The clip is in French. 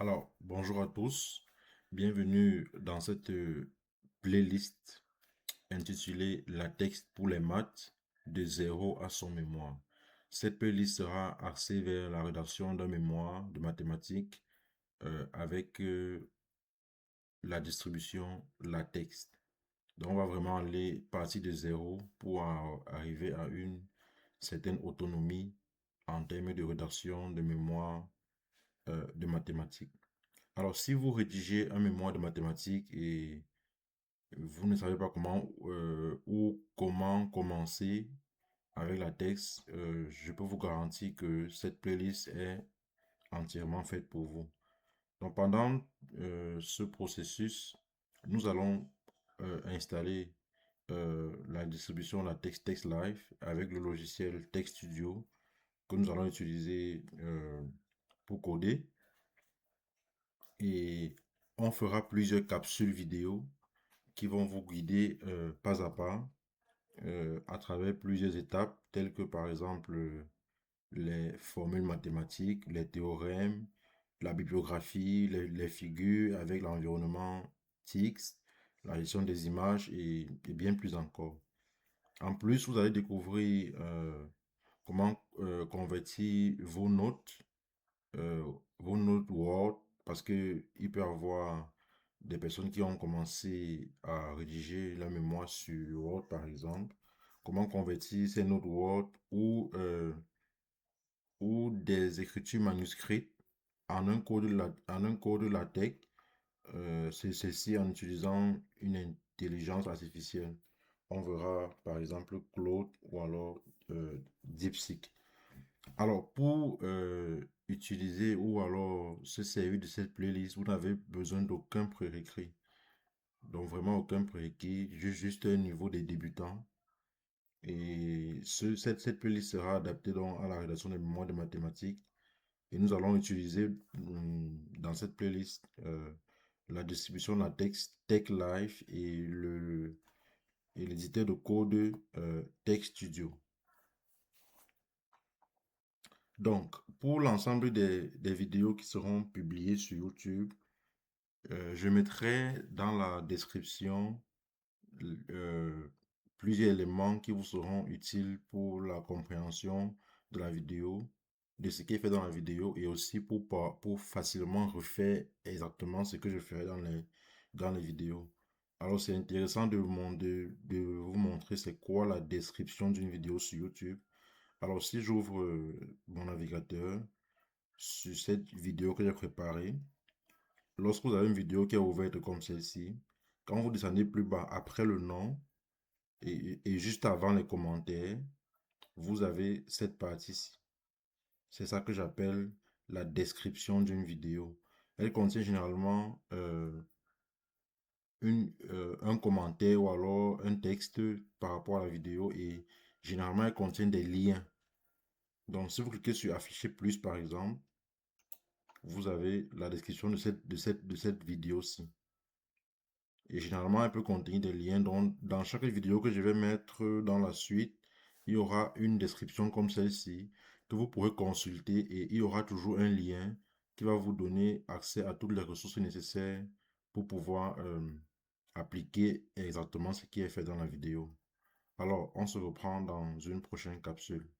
Alors, bonjour à tous, bienvenue dans cette playlist intitulée La texte pour les maths de zéro à son mémoire. Cette playlist sera axée vers la rédaction d'un mémoire de mathématiques avec la distribution La texte. Donc, on va vraiment aller partir de zéro pour arriver à une certaine autonomie en termes de rédaction de mémoire de mathématiques. Alors, si vous rédigez un mémoire de mathématiques et vous ne savez pas comment ou comment commencer avec la texte, je peux vous garantir que cette playlist est entièrement faite pour vous. Donc, pendant ce processus, nous allons installer la distribution la Text Live avec le logiciel Text Studio que nous allons utiliser pour coder. Et on fera plusieurs capsules vidéo qui vont vous guider pas à pas à travers plusieurs étapes telles que par exemple les formules mathématiques, les théorèmes, la bibliographie, les figures avec l'environnement TIX, la gestion des images et bien plus encore. En plus, vous allez découvrir comment convertir euh, vos notes Word, parce que il peut y avoir des personnes qui ont commencé à rédiger la mémoire sur Word, par exemple. Comment convertir ces notes Word ou des écritures manuscrites en un code, en un code LaTeX, c'est ceci en utilisant une intelligence artificielle. On verra par exemple Claude ou alors DeepSeek. Alors, pour utiliser ou alors se servir de cette playlist, vous n'avez besoin d'aucun prérequis. Donc, vraiment aucun prérequis, juste un niveau des débutants. Et cette playlist sera adaptée donc à la rédaction des mémoires de mathématiques. Et nous allons utiliser dans cette playlist la distribution de la TeX Live et l'éditeur de code Text Studio. Donc, pour l'ensemble des vidéos qui seront publiées sur YouTube, je mettrai dans la description euh, plusieurs éléments qui vous seront utiles pour la compréhension de la vidéo, de ce qui est fait dans la vidéo et aussi pour facilement refaire exactement ce que je ferai dans les vidéos. Alors, c'est intéressant de vous montrer c'est quoi la description d'une vidéo sur YouTube. Alors, si j'ouvre mon navigateur sur cette vidéo que j'ai préparée, lorsque vous avez une vidéo qui est ouverte comme celle-ci, quand vous descendez plus bas après le nom et juste avant les commentaires, vous avez cette partie-ci. C'est ça que j'appelle la description d'une vidéo. Elle contient généralement un commentaire ou alors un texte par rapport à la vidéo et généralement elle contient des liens. Donc si vous cliquez sur afficher plus par exemple, vous avez la description de cette vidéo-ci. Et généralement, elle peut contenir des liens. Donc, dans chaque vidéo que je vais mettre dans la suite, il y aura une description comme celle-ci que vous pourrez consulter et il y aura toujours un lien qui va vous donner accès à toutes les ressources nécessaires pour pouvoir appliquer exactement ce qui est fait dans la vidéo. Alors, on se reprend dans une prochaine capsule.